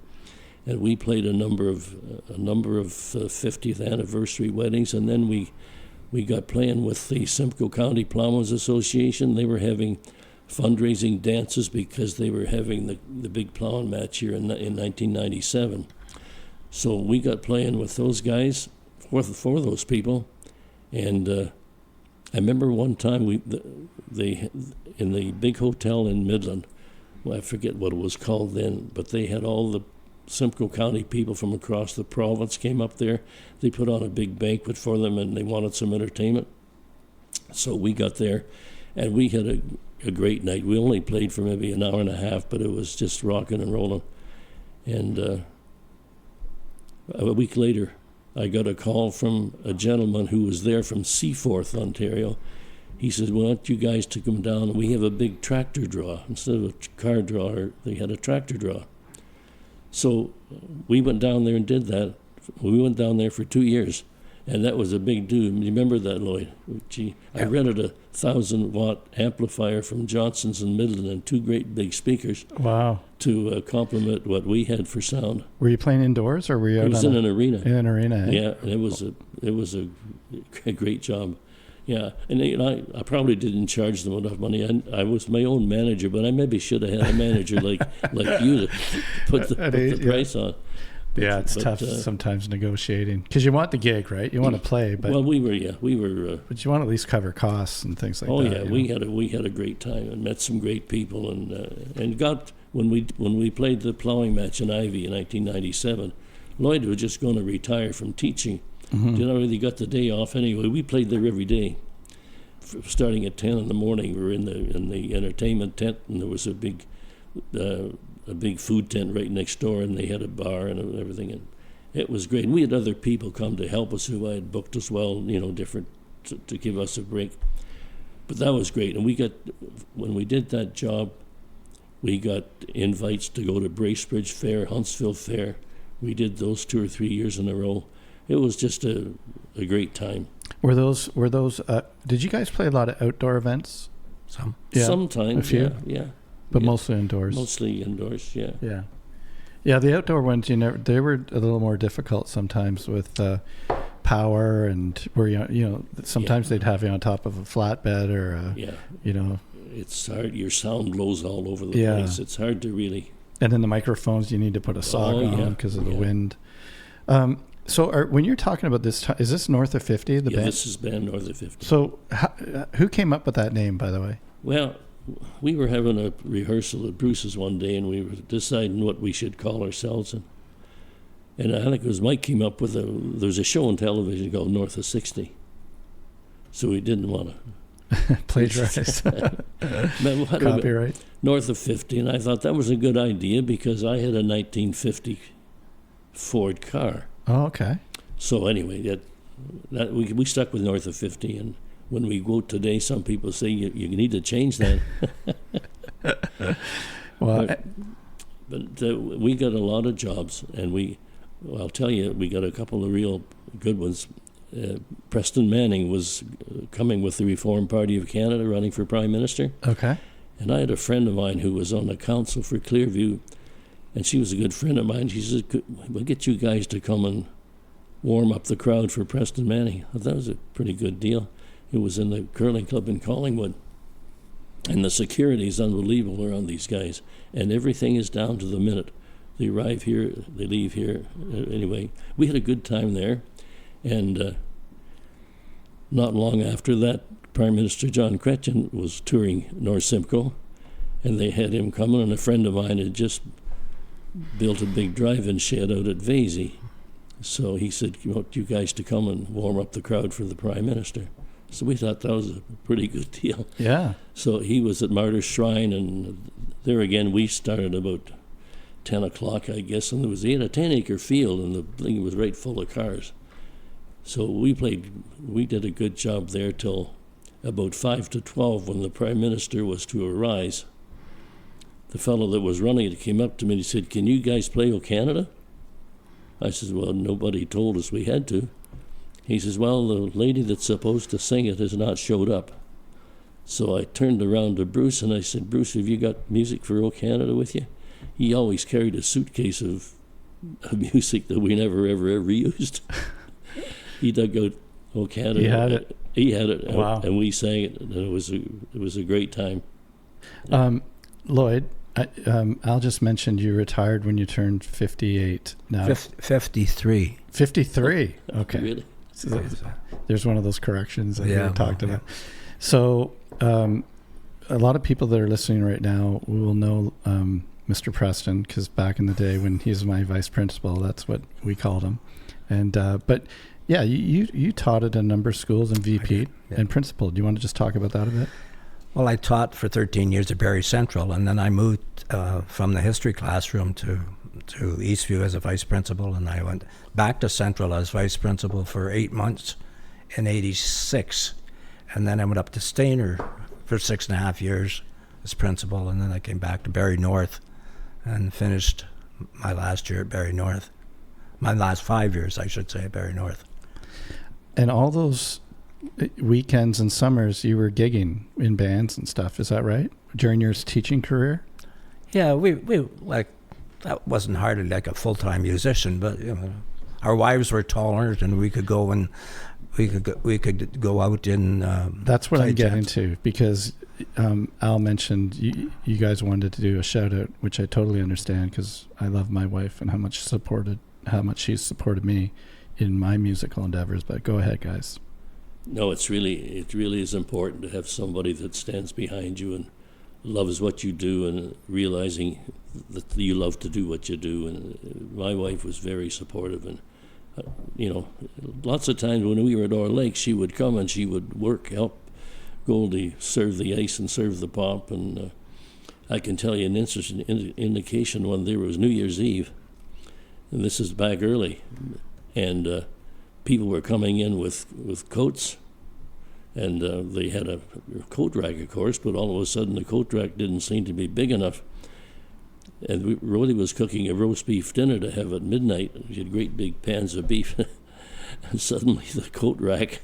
and we played a number of 50th anniversary weddings, and then we got playing with the Simcoe County Plowmen's Association. They were having fundraising dances because they were having the big plowing match here in 1997. So we got playing with those guys for those people, and I remember one time they in the big hotel in Midland. Well, I forget what it was called then, but they had all the Simcoe County people from across the province came up there. They put on a big banquet for them, and they wanted some entertainment. So we got there, and we had a great night. We only played for maybe an hour and a half, but it was just rocking and rolling. And a week later, I got a call from a gentleman who was there from Seaforth, Ontario. He said, "We want you guys to come down. We have a big tractor draw. Instead of a car draw, they had a tractor draw." So we went down there and did that. We went down there for 2 years, and that was a big do. You remember that, Lloyd? Gee, I rented a 1,000-watt amplifier from Johnson's in Midland and 2 great big speakers. Wow. To complement what we had for sound. Were you playing indoors, or were you out It was in an arena. In an arena, eh? Yeah, and it was a great job. Yeah, and I probably didn't charge them enough money. I was my own manager, but I maybe should have had a manager like you to put the price on. Yeah, it's tough sometimes negotiating because you want the gig, right? You want to play, but we were. But you want to at least cover costs and things like that. Oh yeah, we had a great time and met some great people and got when we played the plowing match in Ivy in 1997. Lloyd was just going to retire from teaching. Mm-hmm. You know, he got the day off anyway. We played there every day, starting at 10 in the morning. We were in the entertainment tent, and there was a big food tent right next door, and they had a bar and everything. And it was great. And we had other people come to help us who I had booked as well, different to give us a break. But that was great. And when we did that job, we got invites to go to Bracebridge Fair, Huntsville Fair. We did those 2 or 3 years in a row. It was just a great time. Were those? Did you guys play a lot of outdoor events? Some. Yeah, sometimes, a few? yeah. But mostly indoors. Mostly indoors, yeah. Yeah. Yeah, the outdoor ones, they were a little more difficult sometimes with power and where sometimes they'd have you on top of a flatbed or It's hard. Your sound blows all over the place. It's hard to really. And then the microphones, you need to put a sock on because of the wind. So when you're talking about this, is this North of 50? The band? This is band North of 50. So who came up with that name, by the way? Well, we were having a rehearsal at Bruce's one day, and we were deciding what we should call ourselves. And I think it was Mike came up with there's a show on television called North of 60. So we didn't want to plagiarize. Copyright. North of 50, and I thought that was a good idea because I had a 1950 Ford car. Oh, okay. So anyway, that we stuck with North of 50, and when we go today, some people say you need to change that. Well, but we got a lot of jobs, and I'll tell you, we got a couple of real good ones. Preston Manning was coming with the Reform Party of Canada, running for Prime Minister. Okay. And I had a friend of mine who was on the council for Clearview, and she was a good friend of mine. She said, "We'll get you guys to come and warm up the crowd for Preston Manning." I thought that was a pretty good deal. It was in the curling club in Collingwood. And the security is unbelievable around these guys. And everything is down to the minute. They arrive here, they leave here. Anyway, we had a good time there. And not long after that, Prime Minister John Chrétien was touring North Simcoe. And they had him coming, and a friend of mine had just built a big drive-in shed out at Vasey. So he said, "You want you guys to come and warm up the crowd for the Prime Minister." So we thought that was a pretty good deal. Yeah. So he was at Martyr's Shrine, and there again we started about 10 o'clock, I guess, and he had a 10-acre field, and the thing was right full of cars. So we did a good job there till about 5 to 12 when the Prime Minister was to arise. The fellow that was running it came up to me and he said, "Can you guys play O Canada?" I said, "Well, nobody told us we had to." He says, "Well, the lady that's supposed to sing it has not showed up." So I turned around to Bruce and I said, "Bruce, have you got music for O Canada with you?" He always carried a suitcase of music that we never, ever used. He dug out O Canada. He had it. Wow. And we sang it, and it was a great time. Lloyd, Al just mentioned you retired when you turned 58. Now 53. 53. Okay. Really? So there's one of those corrections that we talked about. Yeah. So a lot of people that are listening right now will know Mr. Preston, because back in the day when he was my vice principal, that's what we called him. And but yeah, you taught at a number of schools and VP and principal. Do you want to just talk about that a bit? Well, I taught for 13 years at Barrie Central, and then I moved from the history classroom to to Eastview as a vice principal, and I went back to Central as vice principal for 8 months in '86, and then I went up to Stainer for 6.5 years as principal, and then I came back to Barrie North and finished my last year at Barrie North. My last 5 years, I should say, at Barrie North. And all those weekends and summers, you were gigging in bands and stuff. Is that right? During your teaching career? Yeah, we like, that wasn't hardly like a full-time musician, but you know, our wives were tolerant, and we could go and we could go out in. That's what play I'm getting jams. to, because Al mentioned you guys wanted to do a shout out, which I totally understand, because I love my wife and how much she's supported me in my musical endeavors. But go ahead, guys. No, it really is important to have somebody that stands behind you and loves what you do, and realizing that you love to do what you do. And my wife was very supportive, and lots of times when we were at Orr Lake, she would come and she would help Goldie serve the ice and serve the pop. And I can tell you an interesting indication when there was New Year's Eve, and this is back early, and people were coming in with coats, and they had a coat rack, of course, but all of a sudden the coat rack didn't seem to be big enough. And Rhodey was cooking a roast beef dinner to have at midnight. She had great big pans of beef. And suddenly the coat rack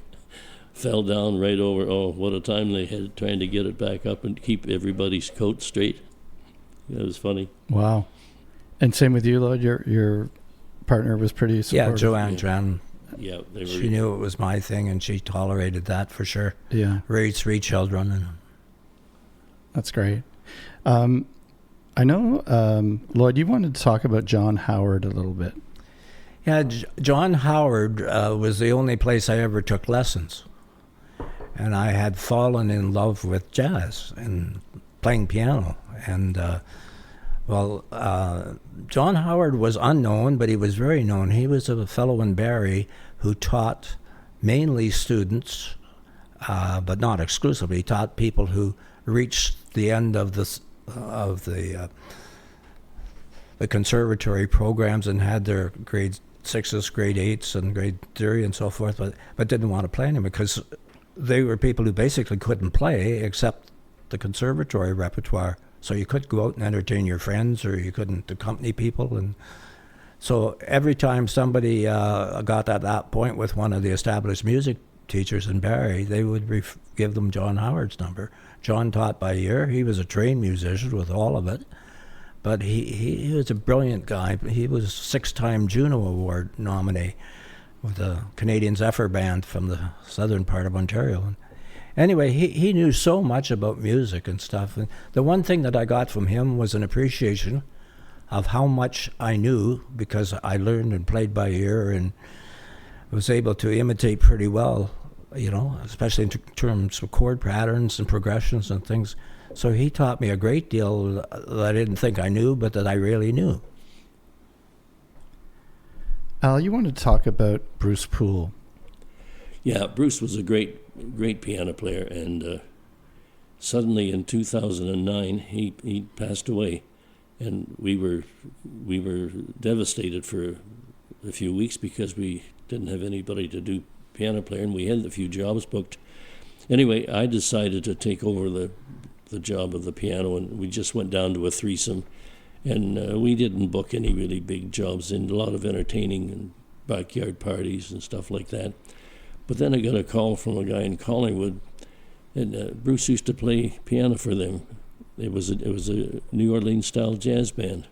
fell down right over. Oh, what a time they had trying to get it back up and keep everybody's coat straight. It was funny. Wow. And same with you, Lloyd? Your partner was pretty supportive? Yeah, Joanne. Yeah, She knew it was my thing, and she tolerated that for sure. Yeah. Raised 3 children. And That's great. I know, Lloyd, you wanted to talk about John Howard a little bit. yeah, John Howard was the only place I ever took lessons. And I had fallen in love with jazz and playing piano. And, John Howard was unknown, but he was very known. He was a fellow in Barrie who taught mainly students, but not exclusively. He taught people who reached the end of the conservatory programs and had their grade 6s, grade 8s, and grade 3 and so forth, but didn't want to play anymore because they were people who basically couldn't play except the conservatory repertoire. So you couldn't go out and entertain your friends, or you couldn't accompany people. And so every time somebody got at that point with one of the established music teachers in Barrie, they would give them John Howard's number. John taught by ear. He was a trained musician with all of it. But he was a brilliant guy. He was a 6-time Juno Award nominee with the Canadian Zephyr Band from the southern part of Ontario. And anyway, he knew so much about music and stuff. And the one thing that I got from him was an appreciation of how much I knew, because I learned and played by ear and was able to imitate pretty well, especially in terms of chord patterns and progressions and things. So he taught me a great deal that I didn't think I knew, but that I really knew. Al, you wanted to talk about Bruce Poole. Yeah, Bruce was a great piano player, and suddenly in 2009 he passed away, and we were devastated for a few weeks because we didn't have anybody to do piano player, and we had a few jobs booked. Anyway, I decided to take over the job of the piano, and we just went down to a threesome, and we didn't book any really big jobs, and a lot of entertaining and backyard parties and stuff like that. But then I got a call from a guy in Collingwood, and Bruce used to play piano for them. It was a New Orleans style jazz band,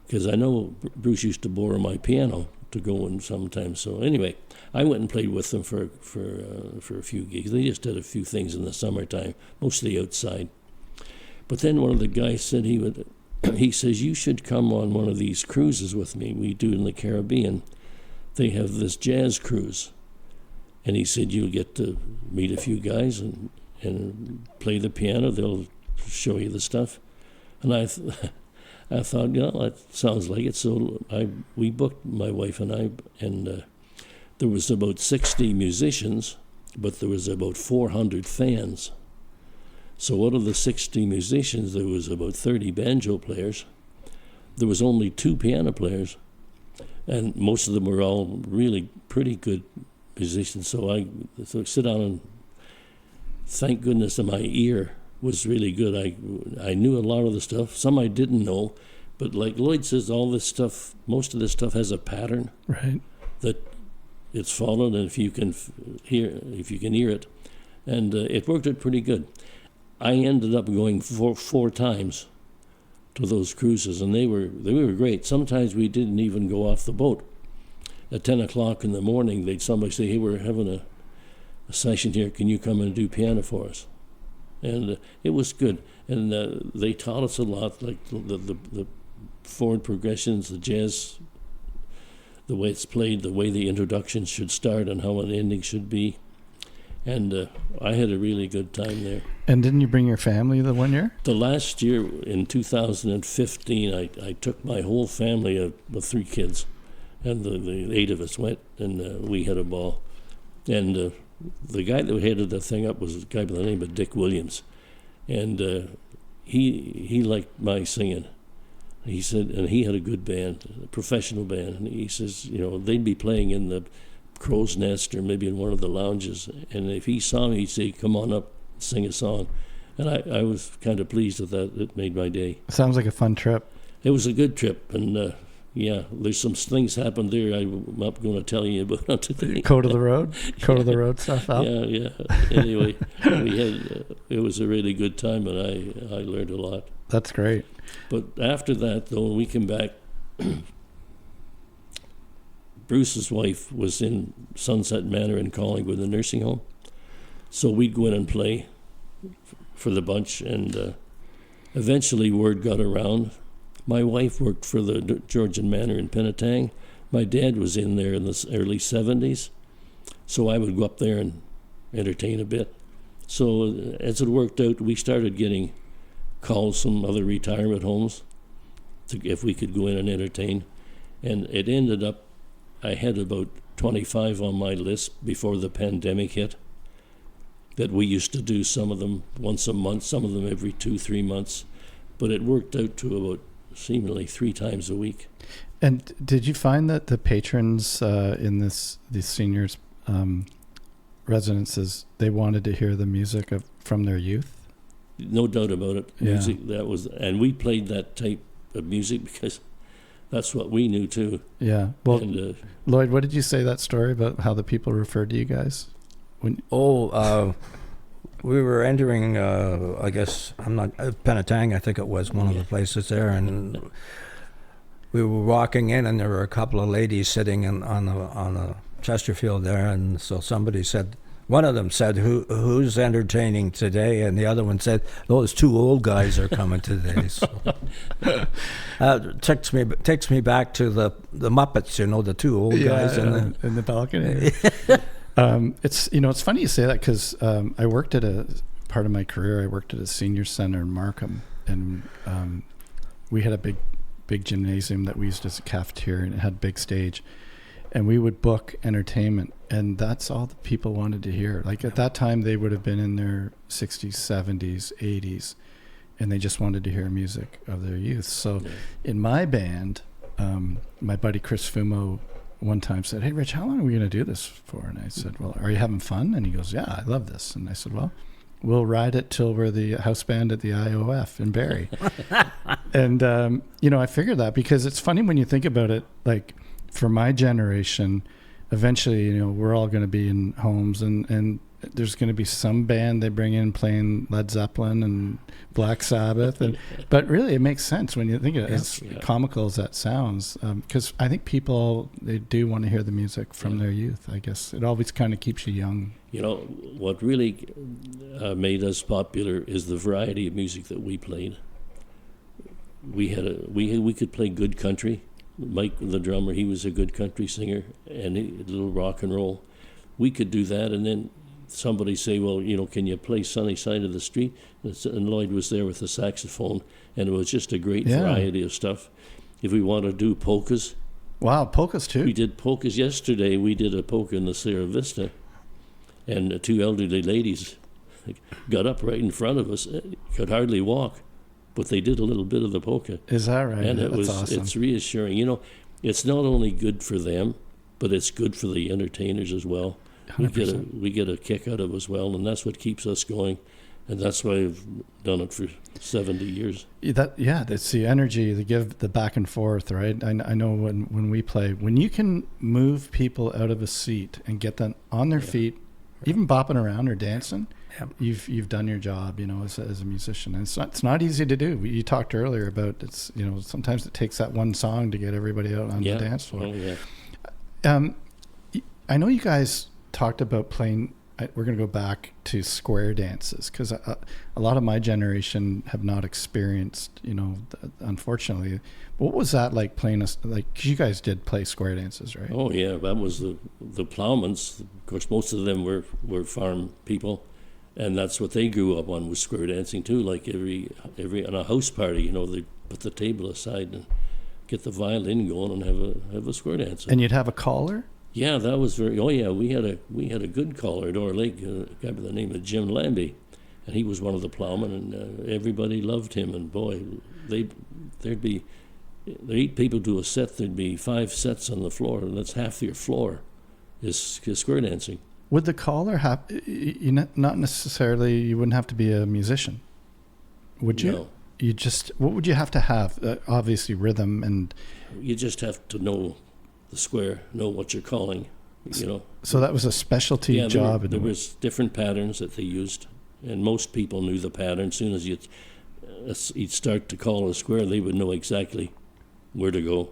because I know Bruce used to borrow my piano to go in sometimes. So anyway, I went and played with them for a few gigs. They just did a few things in the summertime, mostly outside. But then one of the guys said he says, you should come on one of these cruises with me we do in the Caribbean. They have this jazz cruise. And he said, you'll get to meet a few guys and play the piano. They'll show you the stuff. And I thought, that sounds like it. So we booked, my wife and I, and there was about 60 musicians, but there was about 400 fans. So out of the 60 musicians, there was about 30 banjo players. there was only 2 piano players, and most of them were all really pretty good musicians. So I sit down and thank goodness that my ear was really good. I knew a lot of the stuff. Some I didn't know, but like Lloyd says, all this stuff, most of this stuff has a pattern Right. that it's followed, and if you can hear it, and it worked out pretty good. I ended up going four times to those cruises, and they were great. Sometimes we didn't even go off the boat. At 10 o'clock in the morning, somebody say, "Hey, we're having a session here. Can you come and do piano for us?" And it was good. And they taught us a lot, like the forward progressions, the jazz, the way it's played, the way the introduction should start, and how an ending should be. And I had a really good time there. And didn't you bring your family the one year? The last year, in 2015, I took my whole family of 3 kids, and the 8 of us went, and we had a ball. And the guy that headed the thing up was a guy by the name of Dick Williams, and he liked my singing. He said, and he had a good band, a professional band, and he says, they'd be playing in the Crow's Nest or maybe in one of the lounges, and if he saw me, he'd say, "Come on up, sing a song." And I was kind of pleased with that. It made my day. Sounds like a fun trip. It was a good trip, and there's some things happened there I'm not going to tell you about today. Code of the road? Code of the road stuff, Al? Yeah. Anyway, it was a really good time, and I learned a lot. That's great. But after that, though, when we came back, Bruce's wife was in Sunset Manor in Collingwood, the nursing home. So we'd go in and play for the bunch, and eventually word got around. My wife worked for the Georgian Manor in Penetang. My dad was in there in the early 70s, so I would go up there and entertain a bit. So as it worked out, we started getting calls from other retirement homes if we could go in and entertain. And it ended up, I had about 25 on my list before the pandemic hit, that we used to do some of them once a month, some of them every 2-3 months. But it worked out to about seemingly 3 times a week. And did you find that the patrons in these seniors' residences, they wanted to hear the music from their youth? No doubt about it. Yeah. Music, and we played that type of music because that's what we knew too. Yeah. Well, And, Lloyd, what did you say that story about how the people referred to you guys? We were entering, I guess, Penetang, I think it was one of the places there, and we were walking in, and there were a couple of ladies sitting on the Chesterfield there, and so somebody said, one of them said, who's entertaining today? And the other one said, those 2 old guys are coming today. So, takes me back to the Muppets, the 2 old guys in the balcony. It's funny you say that because I worked at part of my career, I worked at a senior center in Markham, and we had a big gymnasium that we used as a cafeteria, and it had a big stage. And we would book entertainment, and that's all the people wanted to hear. Like at that time, they would have been in their 60s, 70s, 80s, and they just wanted to hear music of their youth. So in my band, my buddy Chris Fumo one time said, "Hey, Rich, how long are we going to do this for?" And I said, "Well, are you having fun?" And he goes, "Yeah, I love this." And I said, "Well, we'll ride it till we're the house band at the IOF in Barrie." And, I figured that because it's funny when you think about it, like, for my generation, eventually, we're all going to be in homes, and there's going to be some band they bring in playing Led Zeppelin and Black Sabbath, but really it makes sense when you think of it, as comical as that sounds, because I think people, they do want to hear the music from their youth. I guess it always kind of keeps you young. What really made us popular is the variety of music that we played. We could play good country. Mike, the drummer, he was a good country singer, and a little rock and roll. We could do that, and then somebody say, "Well, can you play Sunny Side of the Street?" And Lloyd was there with the saxophone, and it was just a great variety of stuff. If we want to do polkas. Wow, polkas too? We did polkas yesterday. We did a polka in the Sierra Vista, and the 2 elderly ladies got up right in front of us, could hardly walk. but they did a little bit of the polka. Is that right? And That's awesome. it's reassuring. You know, it's not only good for them, but it's good for the entertainers as well. 100%. We get a kick out of it as well, and that's what keeps us going. And that's why I've done it for 70 years. That's the energy, the give, the back and forth, right? I know when we play, when you can move people out of a seat and get them on their feet, even bopping around or dancing, you've done your job, you know, as a musician. And it's not easy to do. You talked earlier about sometimes it takes that one song to get everybody out on the dance floor. Oh, yeah. I know you guys talked about playing. We're going to go back to square dances because a lot of my generation have not experienced, unfortunately. What was that like playing cause you guys did play square dances, right? Oh yeah, that was the plowmans. Of course, most of them were farm people, and that's what they grew up on was square dancing too. Like every on a house party, they put the table aside and get the violin going and have a square dance. And you'd have a caller. Yeah, that was very. Oh yeah, we had a good caller at Orr Lake, a guy by the name of Jim Lambie, and he was one of the plowmen, and everybody loved him. And boy, there'd be 8 people do a set. There'd be 5 sets on the floor, and that's half your floor is square dancing. Would the caller have? Not necessarily. You wouldn't have to be a musician, would you? No. You just. What would you have to have? Obviously, rhythm and. You just have to know the square, know what you're calling, So that was a specialty job. There was different patterns that they used, and most people knew the pattern. As soon as you'd start to call a square, they would know exactly where to go.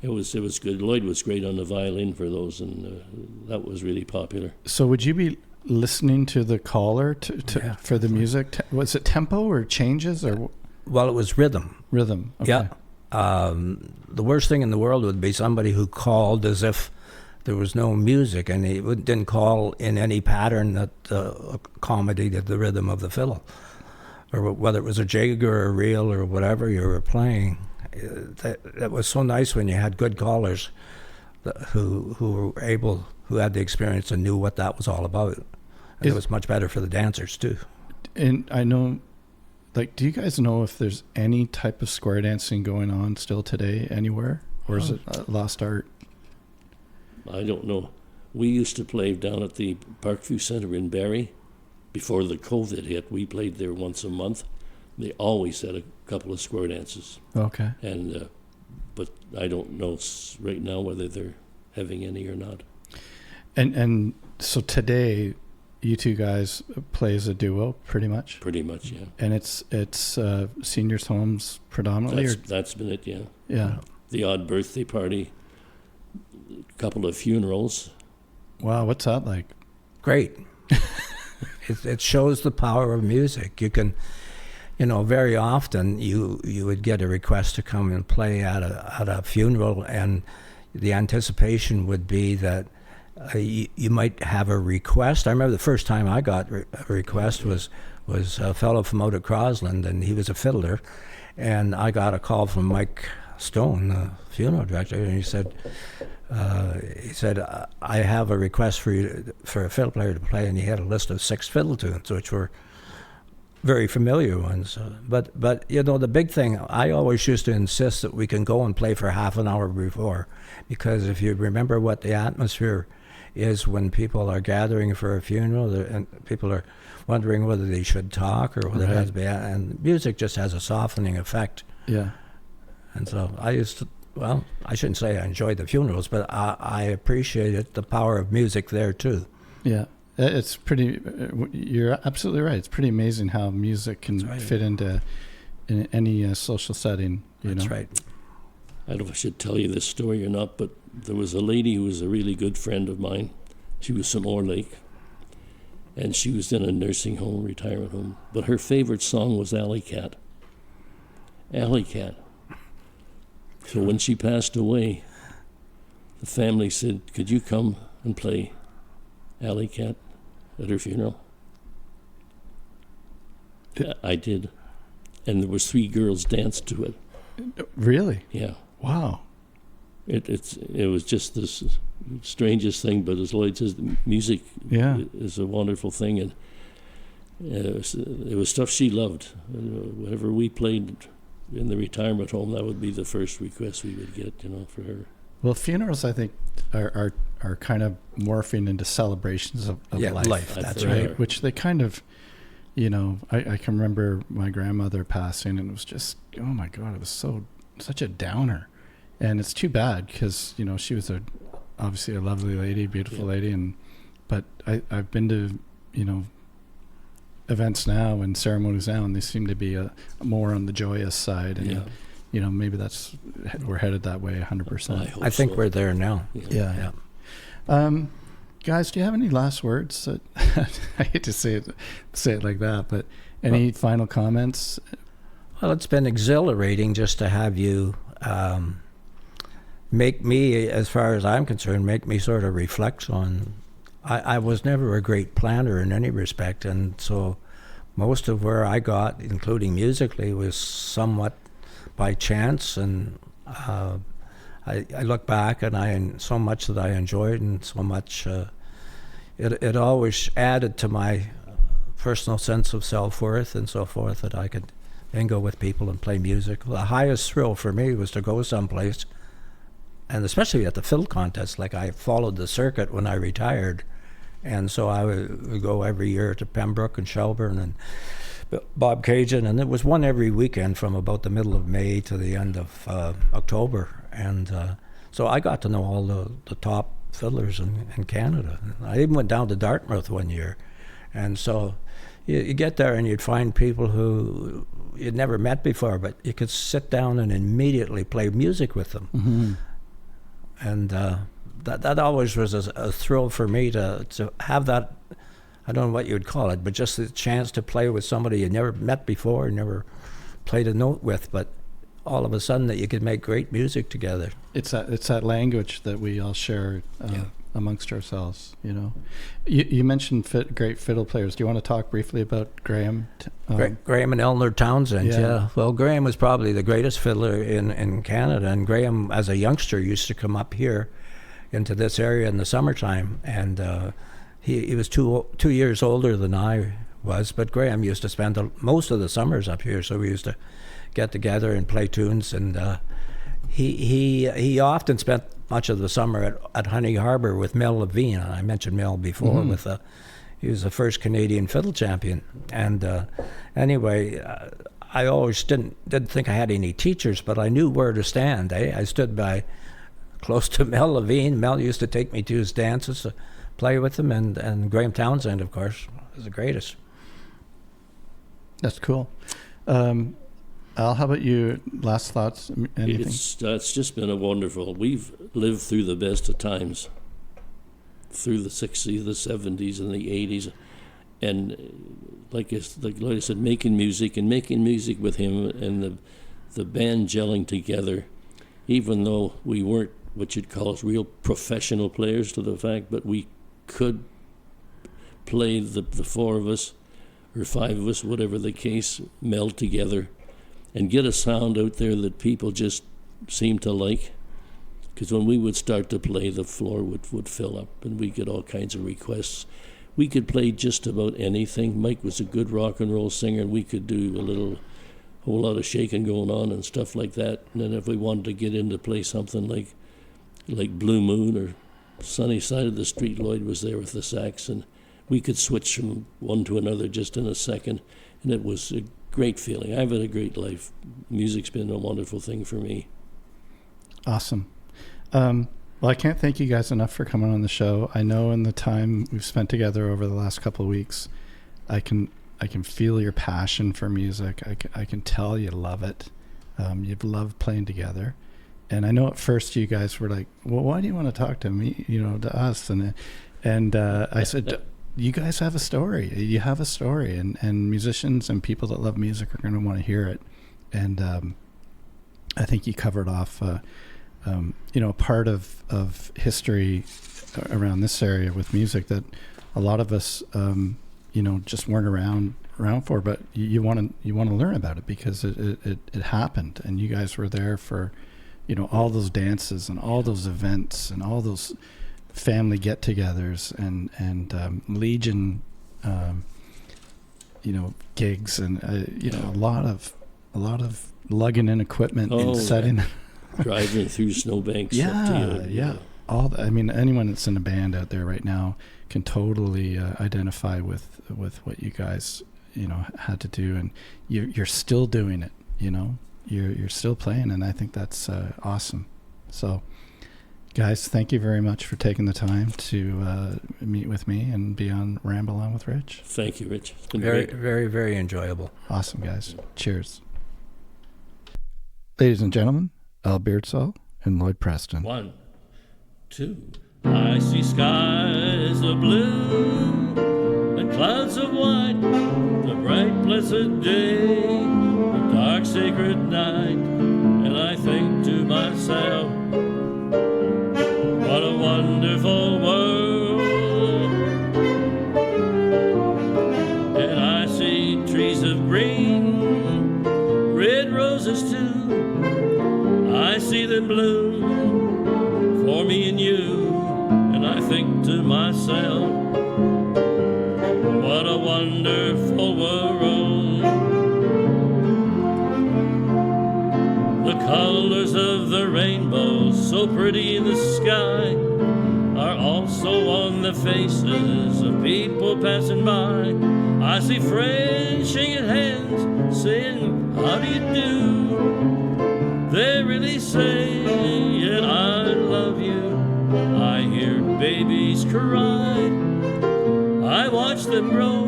It was good. Lloyd was great on the violin for those, and that was really popular. So would you be listening to the caller for the music? Was it tempo or changes or? Well, it was rhythm. Rhythm. Okay. Yeah. The worst thing in the world would be somebody who called as if there was no music, and he didn't call in any pattern that accommodated the rhythm of the fiddle, or whether it was a jig or a reel or whatever you were playing. That was so nice when you had good callers who had the experience and knew what that was all about. And it was much better for the dancers too. And I know. Do you guys know if there's any type of square dancing going on still today anywhere? Or is it a lost art? I don't know. We used to play down at the Parkview Centre in Barrie. Before the COVID hit, we played there once a month. They always had a couple of square dances. Okay. And but I don't know right now whether they're having any or not. And so today, you two guys play as a duo, pretty much? Pretty much, yeah. And it's seniors' homes predominantly? That's been it, yeah. Yeah. The odd birthday party, a couple of funerals. Wow, what's that like? Great. It shows the power of music. You can, very often you would get a request to come and play at a funeral, and the anticipation would be that you might have a request. I remember the first time I got a request was a fellow from out at Crosland, and he was a fiddler, and I got a call from Mike Stone, the funeral director, and he said, I have a request for a fiddle player to play, and he had a list of 6 fiddle tunes, which were very familiar ones. But the big thing, I always used to insist that we can go and play for half an hour before, because if you remember what the atmosphere is when people are gathering for a funeral, and people are wondering whether they should talk or whether it has to be, and music just has a softening effect. Yeah. And so I shouldn't say I enjoyed the funerals, but I appreciated the power of music there too. Yeah. It's pretty, you're absolutely right. It's pretty amazing how music can fit into in any social setting. That's right. I don't know if I should tell you this story or not, but there was a lady who was a really good friend of mine. She was from Orr Lake, and she was in a nursing home, retirement home. But her favorite song was Alley Cat. Alley Cat. So when she passed away, the family said, could you come and play Alley Cat at her funeral? I did. And there was 3 girls danced to it. Really? Yeah. Wow. It was just this strangest thing, but as Lloyd says, music is a wonderful thing, and It was stuff she loved. Whenever we played in the retirement home, that would be the first request we would get, for her. Well, funerals, I think, are kind of morphing into celebrations of life. That's right. Are. Which they kind of, I can remember my grandmother passing, and it was just, oh my God, it was such a downer. And it's too bad because, she was obviously a lovely lady, beautiful lady. But I've been to, events now and ceremonies now, and they seem to be more on the joyous side. And, maybe we're headed that way 100%. I think we're there now. Yeah. Guys, do you have any last words? I hate to say it like that, but any final comments? Well, it's been exhilarating just to have you make me, as far as I'm concerned, make me sort of reflect on. I was never a great planner in any respect, and so most of where I got, including musically, was somewhat by chance. And I look back, and so much that I enjoyed, and so much it always added to my personal sense of self-worth and so forth, that I could then go with people and play music. The highest thrill for me was to go someplace, and especially at the fiddle contest. Like, I followed the circuit when I retired, and so I would go every year to Pembroke and Shelburne and Bob Cajun, and it was one every weekend from about the middle of May to the end of October. And so I got to know all the top fiddlers in Canada. I even went down to Dartmouth one year. And so you get there and you'd find people who you'd never met before, but you could sit down and immediately play music with them. Mm-hmm. And that always was a thrill for me to have that. I don't know what you would call it, but just the chance to play with somebody you never met before, never played a note with, but all of a sudden that you could make great music together. It's that language that we all share amongst ourselves. You mentioned great fiddle players. Do you want to talk briefly about Graham? Graham and Eleanor Townsend. Yeah. Well, Graham was probably the greatest fiddler in Canada, and Graham, as a youngster, used to come up here into this area in the summertime, and he was 2 years older than I was, but Graham used to spend most of the summers up here, so we used to get together and play tunes. And he often spent much of the summer at Honey Harbor with Mel Levine. I mentioned Mel before. Mm-hmm. He was the first Canadian fiddle champion. And anyway, I always didn't think I had any teachers, but I knew where to stand. I stood by close to Mel Levine. Mel used to take me to his dances to play with him, and Graham Townsend, of course, was the greatest. That's cool. Al, how about you? Last thoughts? Anything? It's just been a wonderful. We've lived through the best of times, through the 60s, the 70s, and the 80s. And like I said, making music with him and the band gelling together, even though we weren't what you'd call us real professional players to the fact, but we could play the four of us or five of us, whatever the case, meld together and get a sound out there that people just seem to like. Because when we would start to play, the floor would fill up and we'd get all kinds of requests. We could play just about anything. Mike was a good rock and roll singer, and we could do whole lot of shaking going on and stuff like that. And then if we wanted to get into play something like Blue Moon or Sunny Side of the Street, Lloyd was there with the sax, and we could switch from one to another just in a second, and it was a great feeling. I've had a great life. Music's been a wonderful thing for me. Awesome. Well, I can't thank you guys enough for coming on the show. I know in the time we've spent together over the last couple of weeks, I can feel your passion for music. I can tell you love it. You've loved playing together. And I know at first you guys were like, well, why do you want to talk to me, to us? And I said, you guys have a story. You have a story. And musicians and people that love music are going to want to hear it. And I think you covered off, a part of history around this area with music that a lot of us, just weren't around for. But you want to learn about it because it happened. And you guys were there for all those dances and all those events and all those family get-togethers and Legion gigs and a lot of lugging in equipment and setting. Driving through snowbanks. Yeah. Anyone that's in a band out there right now can totally identify with what you guys had to do, and you're still doing it. You're still playing, and I think that's awesome. So, guys, thank you very much for taking the time to meet with me and be on Ramble On with Rich. Thank you, Rich. It's been Very, great. very, very enjoyable. Awesome, guys. Cheers. Ladies and gentlemen, Beardsall and Lloyd Preston. 1, 2. I see skies of blue and clouds of white, the bright blessed day, the dark sacred night, and I think to myself, what a wonderful world. And I see trees of green, red roses too, I see them bloom for me and you, and I think to myself, what a wonderful world. The colors of the rainbow, so pretty in the sky, are also on the faces of people passing by. I see friends shaking hands, saying, how do you do? They're really saying, I love you. I hear babies cry, I watch them grow.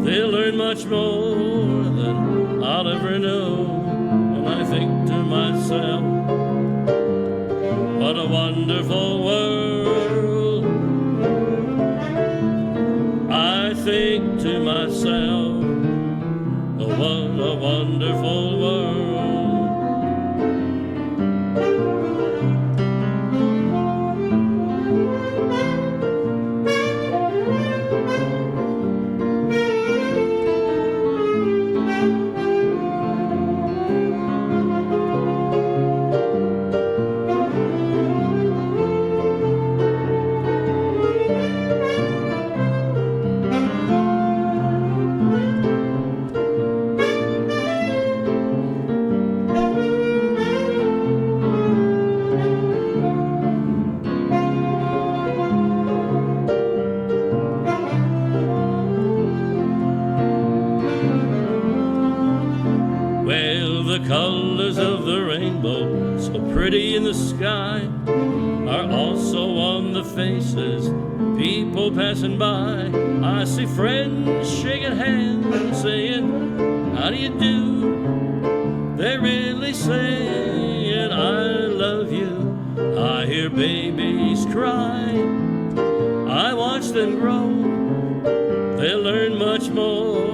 They'll learn much more than I'll ever know. And I think to myself, what a wonderful world. I think to myself, oh, what a wonderful world. Colors of the rainbow, so pretty in the sky, are also on the faces of people passing by. I see friends shaking hands, saying, how do you do? They're really saying, I love you. I hear babies cry, I watch them grow. They'll learn much more